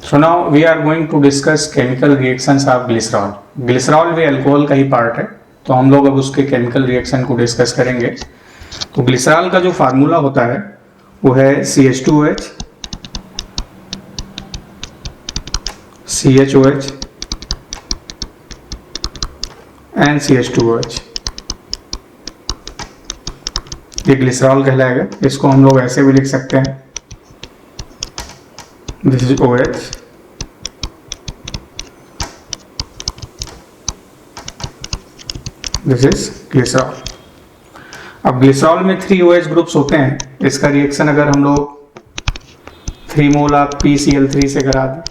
So now we are going to discuss chemical reactions of glycerol. Glycerol भी alcohol का ही part है, तो हम लोग अब उसके केमिकल रिएक्शन को डिस्कस करेंगे। तो ग्लिसरॉल का जो फार्मूला होता है वो है CH2OH, CHOH एंड CH2OH। ये ग्लिसरॉल कहलाएगा। इसको हम लोग ऐसे भी लिख सकते हैं, this is OH, this is glycerol. अब ग्लिसरॉल में 3 OH ग्रुप्स होते हैं। इसका रिएक्शन अगर हम लोग 3 मोल ऑफ PCl3 से करा दें,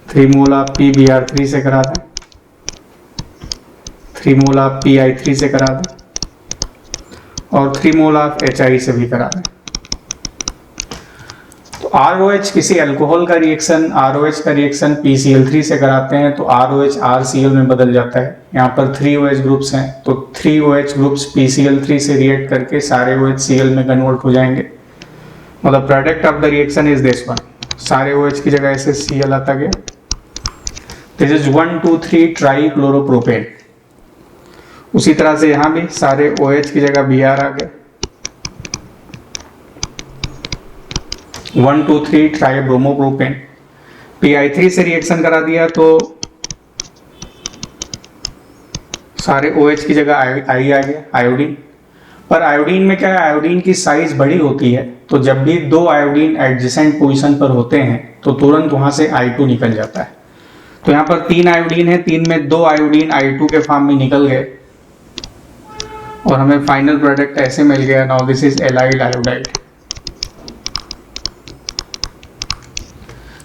3 मोल ऑफ PBr3 से करा दें, 3 मोल ऑफ PI3 से करा दें और 3 मोल ऑफ HI से भी करा दें, तो ROH किसी अल्कोहल का रिएक्शन, ROH का रिएक्शन PCl3 से कराते हैं तो ROH RCl में बदल जाता है। यहाँ पर 3 OH ग्रुप्स हैं, तो 3 OH ग्रुप्स PCl3 से रिएक्ट करके सारे OH Cl में कन्वर्ट हो जाएंगे। मतलब product of the reaction is this one. सारे OH की जगह ऐसे Cl आता गया। This is 1 2 3 ट्राइक्लोरोप्रोपेन। उसी तरह से यहाँ भी सारे OH की जगह Br आ गए। 1 2 3 ट्राइब्रोमोप्रोपेन। PI3 से रिएक्शन करा दिया तो सारे OH की जगह I आ गया, आयोडीन। पर आयोडीन में क्या है, आयोडीन की साइज बड़ी होती है, तो जब भी 2 आयोडीन एडजेसेंट पोजीशन पर होते हैं तो तुरंत वहां से I2 निकल जाता है। तो यहाँ पर 3 आयोडीन है, 3 में 2 आयोडीन I2 के फॉर्म में निकल गए और हमें फाइनल प्रोडक्ट ऐसे मिल गया। Now this is allyl iodide.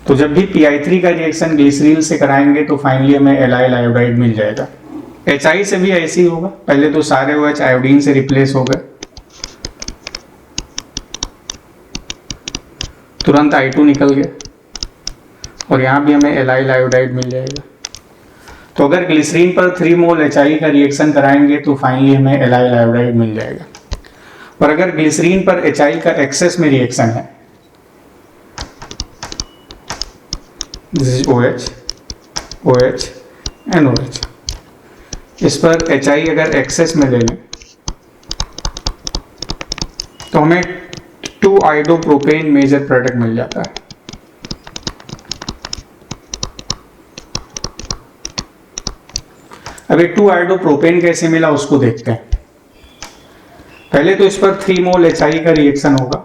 तो जब भी PI3 का रिएक्शन ग्लिसरीन से कराएंगे तो फाइनली हमें एलाइल आयोडाइड मिल जाएगा। HI से भी ऐसे ही होगा। पहले तो सारे OH आयोडीन से रिप्लेस हो गए, तुरंत I2 निकल गया और यहाँ भी हमें एलाइल आयोडाइड मिल जाएगा। तो अगर ग्लिसरीन पर 3 मोल HI का रिएक्शन कराएंगे तो फाइनली हमें एलाइल आयोडाइड मिल जाएगा। और अगर ग्लिसरीन पर HI का एक्सेस में रिएक्शन है, this is OH, OH and OH, इस पर HI अगर एक्सेस में ले लें तो हमें 2-आइडोप्रोपेन मेजर प्रोडक्ट मिल जाता है। अब ये 2-आइडोप्रोपेन कैसे मिला उसको देखते हैं। पहले तो इस पर 3 मोल HI का रिएक्शन होगा,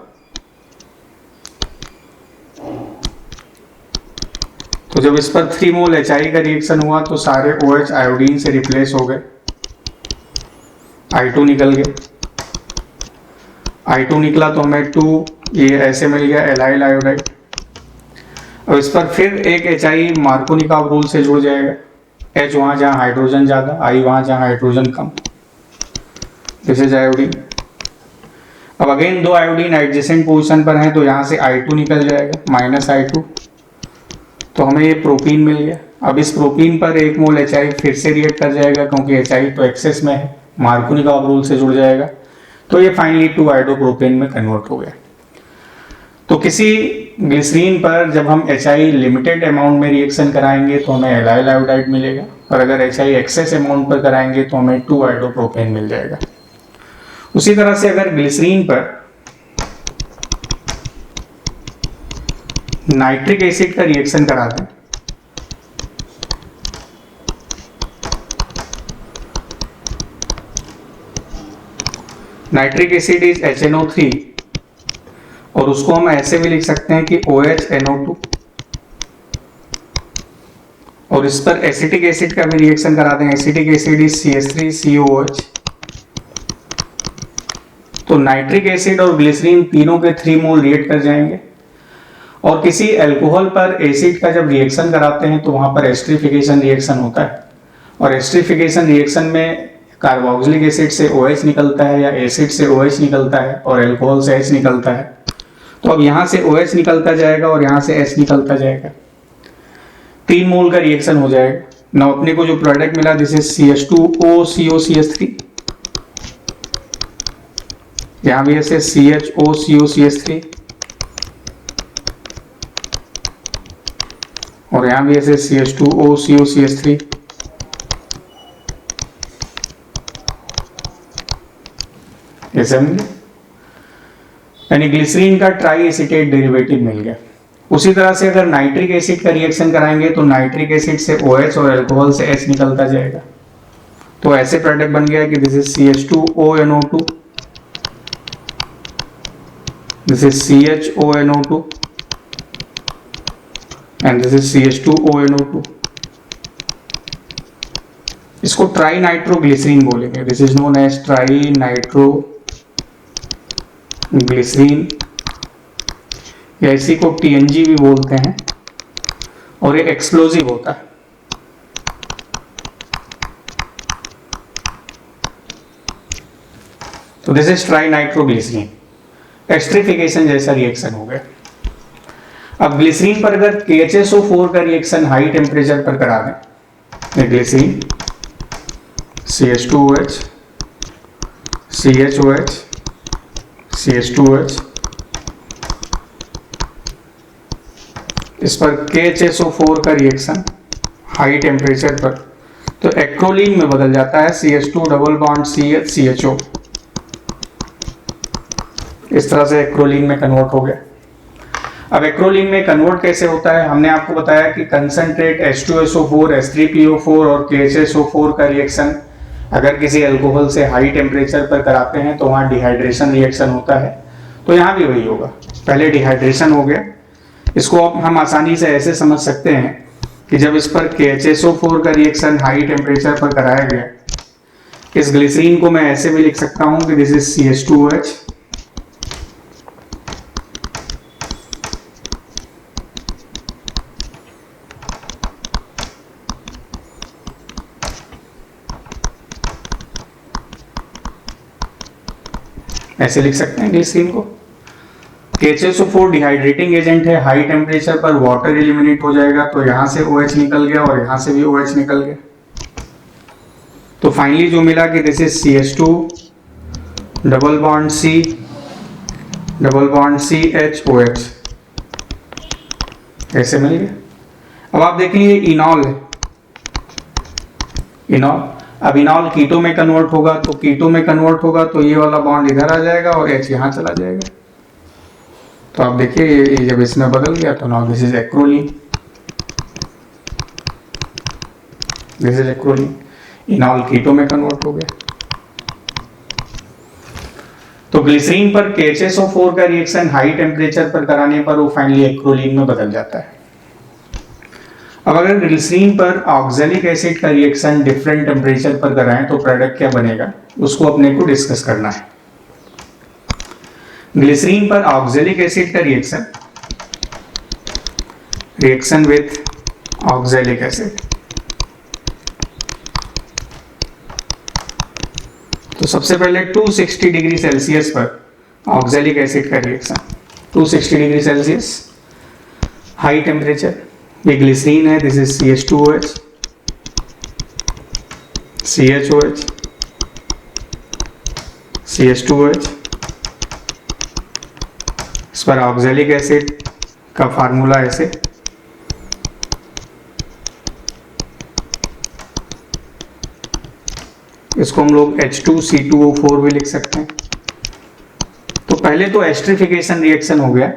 तो जब इस पर 3 मोल HI का रिएक्शन हुआ तो सारे OH आयोडीन से रिप्लेस हो गए, I2 निकल गए। I2 निकला तो हमें 2 ये ऐसे मिल गया एलाइल आयोडाइड। अब इस पर फिर एक HI मार्कोनिकॉव रूल से जुड़ जाएगा। H वहां जहां हाइड्रोजन ज्यादा, I वहां जहां hydrogen come, this is iodine. अब अगेन 2 आयोडीन एडजेसेंट पोजीशन पर हैं तो यहां से I2 निकल जाएगा, -I2, तो हमें ये प्रोपीन मिल गया। अब इस प्रोपीन पर 1 मोल HI फिर से रिएक्ट कर जाएगा क्योंकि HI तो एक्सेस में है, मार्कोनिकॉव रूल से जुड़ जाएगा, तो ये फाइनली 2-आइडोप्रोपेन में कन्वर्ट हो गया। तो किसी ग्लिसरीन पर जब हम HI लिमिटेड अमाउंट में रिएक्शन कराएंगे तो हमें एलाइल आयोडाइड मिलेगा और अगर HI एक्सेस अमाउंट पर कराएंगे तो हमें 2-आइडोप्रोपेन मिल जाएगा। उसी तरह से अगर ग्लिसरीन पर नाइट्रिक एसिड का रिएक्शन करा दें नाइट्रिक एसिड इज HNO3 और उसको हम ऐसे भी लिख सकते हैं कि OHNO2, और इस पर एसिटिक एसिड का भी रिएक्शन करा दें, एसिटिक एसिड इज CH3COOH, तो नाइट्रिक एसिड और ग्लिसरीन तीनों के 3 मोल रिएक्ट कर जाएंगे। और किसी अल्कोहल पर एसिड का जब रिएक्शन कराते हैं तो वहां पर एस्टरीफिकेशन रिएक्शन होता है और एस्टरीफिकेशन रिएक्शन में कार्बोक्सिलिक एसिड से OH निकलता है या एसिड से OH निकलता है और अल्कोहल से H निकलता है। तो अब यहां से OH निकलता जाएगा और यहां से H निकलता जाएगा, 3 मोल का रिएक्शन हो जाएगा। ना अपने को जो प्रोडक्ट मिला दिस इज CH2OCOCH3, यहां भी ऐसे CHOCOCH3, और यहाँ भी ऐसे CH2O CO CH3, ऐसे मिल गया, यानी ग्लिसरीन का ट्राई एसिटेट डेरिवेटिव मिल गया। उसी तरह से अगर नाइट्रिक एसिड का रिएक्शन कराएंगे तो नाइट्रिक एसिड से OH और अल्कोहल से H निकलता जाएगा, तो ऐसे प्रोडक्ट बन गया कि this is CH2ONO2, this is CHONO2 and this is CH2ONO2। इसको ट्राई नाइट्रोग्लिसरीन बोलेंगे, this is known as trinitroglycerine, या इसी को TNG भी बोलते हैं, और ये एक्सप्लोजिव होता है। तो this is trinitroglycerine, esterification जैसा रिएक्शन हो गया। अब ग्लिसरीन पर अगर KHSO4 का रिएक्शन हाई टेम्परेचर पर करा दें, ग्लिसरीन CH2OH CHOH CH2OH, इस पर KHSO4 का रिएक्शन हाई टेम्परेचर पर, तो एक्रोलीन में बदल जाता है CH2 double bond CH CHO, इस तरह से एक्रोलीन में कन्वर्ट हो गया। अब एक्रोलीन में कन्वर्ट कैसे होता है, हमने आपको बताया कि कंसंट्रेट H2SO4 H3PO4 और KHSO4 का रिएक्शन अगर किसी अल्कोहल से हाई टेम्परेचर पर कराते हैं तो वहाँ डिहाइड्रेशन रिएक्शन होता है, तो यहाँ भी वही होगा, पहले डिहाइड्रेशन हो गया। इसको अब हम आसानी से ऐसे समझ सकते हैं कि जब इस पर KHSO4 का रिएक्शन हाई टेम्परेचर पर कराया गया, इस ग्लिसरीन को मैं ऐसे भी लिख सकता हूँ कि दिस इज CH2OH ऐसे लिख सकते हैं ग्लिसरीन को। KHSO4 डिहाइड्रेटिंग एजेंट है, हाई टेम्परेचर पर वाटर एलिमिनेट हो जाएगा, तो यहां से OH निकल गया और यहां से भी OH निकल गया, तो फाइनली जो मिला कि this is CH2 double bond C double bond CHOH, ऐसे मिल गया। अब आप देखिए इनॉल है, इनॉल, अब इनॉल कीटो में कन्वर्ट होगा, तो कीटो में कन्वर्ट होगा तो ये वाला बॉन्ड इधर आ जाएगा और H यहां चला जाएगा, तो आप देखिए ये जब इसमें बदल गया तो now this is acrolein, this is acrolein, enol keto में कन्वर्ट हो गया। तो ग्लिसरीन पर KHSO4 का रिएक्शन हाई टेम्परेचर पर कराने पर वो फाइनली एक्रोलीन में बदल जाता है। अब अगर ग्लिसरीन पर ऑक्सैलिक एसिड का रिएक्शन डिफरेंट टेम्परेचर पर कराएं तो प्रोडक्ट क्या बनेगा, उसको अपने को डिस्कस करना है। ग्लिसरीन पर ऑक्सैलिक एसिड का रिएक्शन विथ ऑक्सैलिक एसिड, तो सबसे पहले 260 डिग्री सेल्सियस पर ऑक्सैलिक एसिड का reaction, 260 degree Celsius high temperature, ये ग्लिसरीन है, this is CH2OH CHOH CH2OH, इस पर ऑक्सैलिक एसिड का फार्मूला ऐसे, इसको हम लोग H2C2O4 भी लिख सकते हैं। तो पहले तो एस्टरिफिकेशन रिएक्शन हो गया,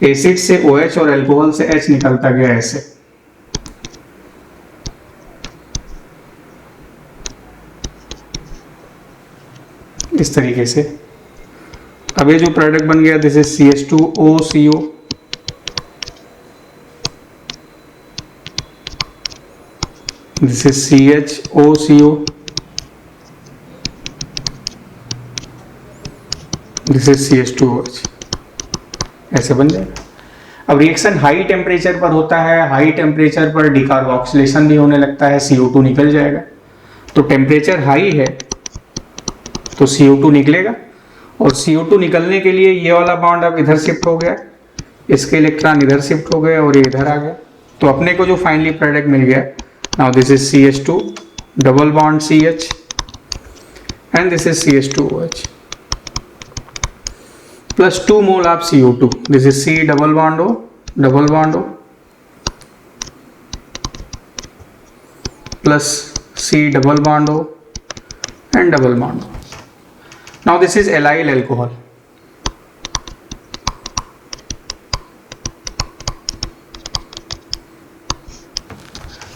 एसिड से OH और अल्कोहल से H निकलता गया ऐसे, इस तरीके से। अब ये जो प्रोडक्ट बन गया this is CH2OCO, this is CHOCO, this is CH2OH, ऐसे बन जाएगा। अब रिएक्शन हाई टेम्परेचर पर होता है, हाई टेम्परेचर पर डिकार्बोक्सिलेशन भी होने लगता है, CO2 निकल जाएगा। तो टेम्परेचर हाई है तो CO2 निकलेगा, और CO2 निकलने के लिए ये वाला बॉन्ड अब इधर शिफ्ट हो गया, इसके इलेक्ट्रॉन इधर शिफ्ट हो गए और ये इधर आ गया, तो अपने को जो फाइनली प्रोडक्ट मिल गया, now this is CH2 double bond CH and this is CH2OH plus 2 mole of CO2, this is C double bond O plus C double bond O and double bond O. Now this is allyl alcohol.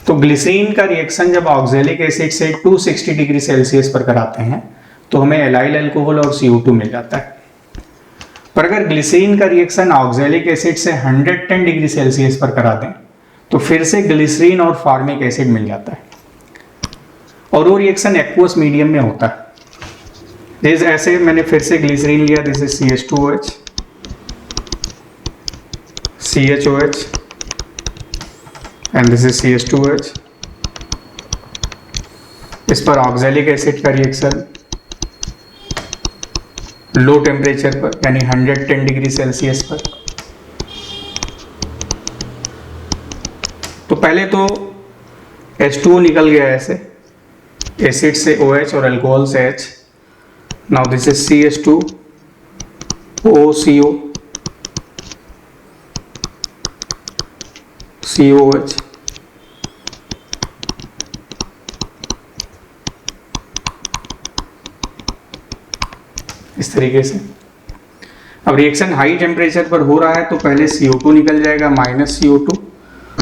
तो glycerine का reaction जब oxalic acid से 260 degree Celsius पर कराते हैं तो हमें allyl alcohol और CO2 मिल जाता है। पर अगर ग्लिसरीन का रिएक्शन ऑक्जेलिक एसिड से 110 डिग्री सेल्सियस पर करा दें तो फिर से ग्लिसरीन और फॉर्मिक एसिड मिल जाता है और वो रिएक्शन एक्वस मीडियम में होता है। जैसे ऐसे मैंने फिर से ग्लिसरीन लिया, this is CH2OH, CHOH and this is CH2OH। इस पर ऑक्जेलिक एसिड का रिएक्शन लो टेम्परेचर पर यानी 110 डिग्री सेल्सियस पर। तो पहले तो H2O निकल गया ऐसे, एसिड से OH और अल्कोहल से H। Now this is CH2 OCO COH। इस तरीके से अब रिएक्शन हाई टेम्परेचर पर हो रहा है तो पहले CO2 निकल जाएगा माइनस CO2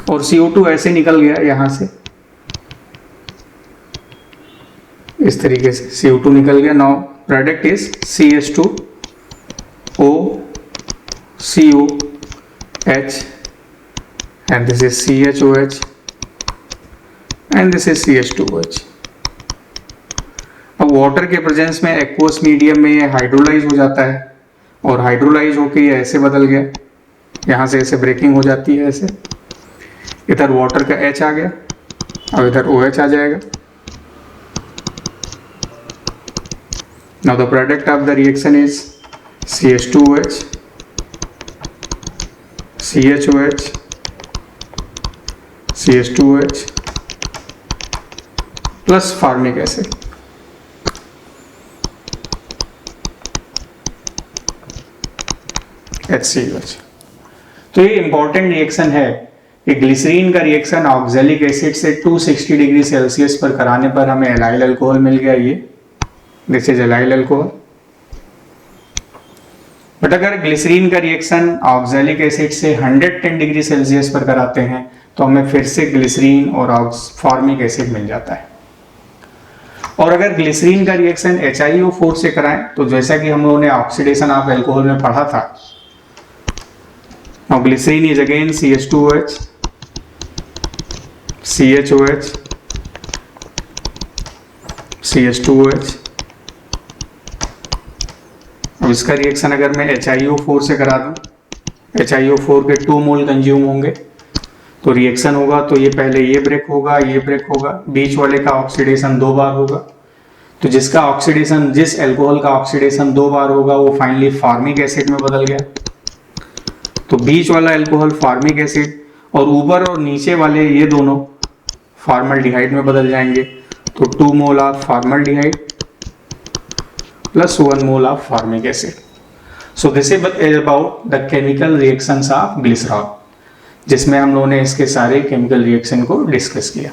और CO2 ऐसे निकल गया यहाँ से, इस तरीके से CO2 निकल गया। Now product is CH2 O CO H and this is CHOH and this is CH2OH। अब वाटर के प्रेजेंस में एक्वस मीडियम में ये हाइड्रोलाइज हो जाता है और हाइड्रोलाइज होके ये ऐसे बदल गया, यहाँ से ऐसे ब्रेकिंग हो जाती है, ऐसे इधर वाटर का H आ गया और इधर OH आ जाएगा। Now the product of the reaction is CH2OH CHOH CH2OH plus formic acid. HCOH। तो ये इंपॉर्टेंट रिएक्शन है कि ग्लिसरीन का रिएक्शन ऑक्जेलिक एसिड से 260 डिग्री सेल्सियस पर कराने पर हमें एलाइल अल्कोहल मिल गया, ये this is allyl alcohol. But अगर ग्लिसरीन का रिएक्शन ऑक्जेलिक एसिड से 110 डिग्री सेल्सियस पर कराते हैं तो हमें फिर से ग्लिसरीन और फॉर्मिक एसिड मिल जाता है। और अगर ग्लिसरीन का रिएक्शन HiO4 से कराएं तो जैसा कि हम लोगों ने ऑक्सीडेशन ऑफ एल्कोहल में पढ़ा था, now glycerine is again CH2OH CHOH CH2OH। अब इसका रिएक्शन अगर मैं HiO4 से करा दूं, HiO4 के 2 मोल कंज्यूम होंगे तो रिएक्शन होगा तो ये पहले ये ब्रेक होगा, ये ब्रेक होगा, बीच वाले का ऑक्सीडेशन 2 बार होगा। तो जिसका ऑक्सीडेशन, जिस एल्कोहल का ऑक्सीडेशन 2 बार होगा वो फाइनली फॉर्मिक एसिड में बदल गया। तो बीच वाला एल्कोहल फॉर्मिक एसिड और ऊपर और नीचे वाले ये दोनों फॉर्मल्डिहाइड में बदल जाएंगे। तो 2 mole of formaldehyde plus 1 mole of formic acid. So this is about the chemical reactions of glycerol, जिसमें हम लोगों ने इसके सारे केमिकल रिएक्शन को डिस्कस किया।